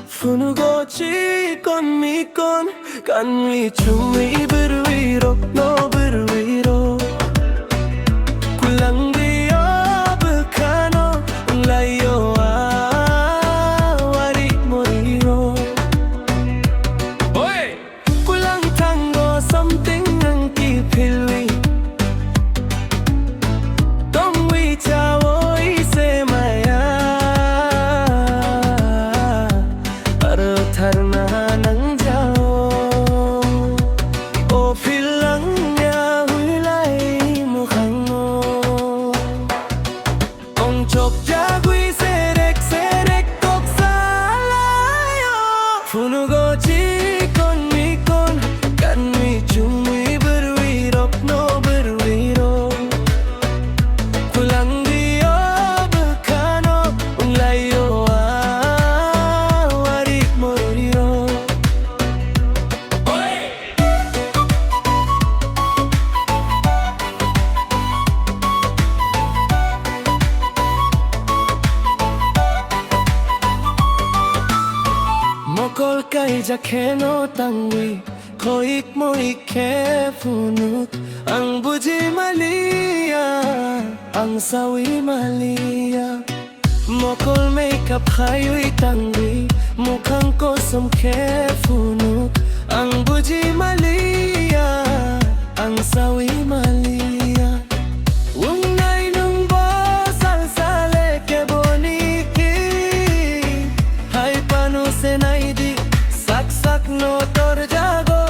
Funugochi con mi con mi chumi berwiro no berwiro kulang dio bekano layo wari moriro oi kulang tango something ang kipili dong wi chawo ise maya Tarna nang jao o philang nya hui lai mukhang mo ong chok ja gui serek kok salayo funugochi con mi kan mi chung mi berwiro no berwiro kulang dio bekano layo Mokol kai jakeno tangwi koik moik ke funuk ang buji malia ang sawi malia Mokol makeup khayu tangwi mukhang kosum ke funuk ang buji malia ang sawi malia unai nung bo salsale ke boniki hai pano se naidi sak no tor jago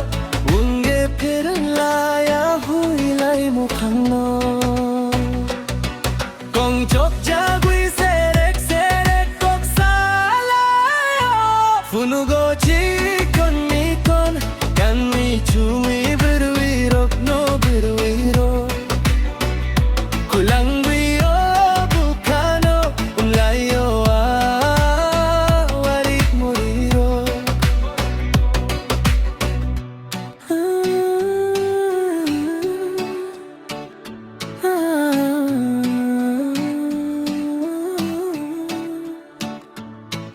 unge phir laya hui lai mukhang no kong chok jagui serek kok salayo funugochi con mi kan mi chumi berwiro no berwiro kulang dio bukano layo warik moriro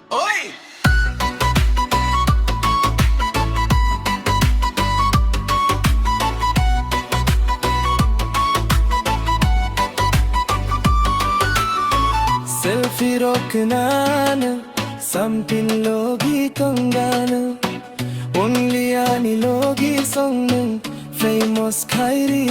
Oi! Selfie roknana sampin logi tongana only ani logi song famous khairi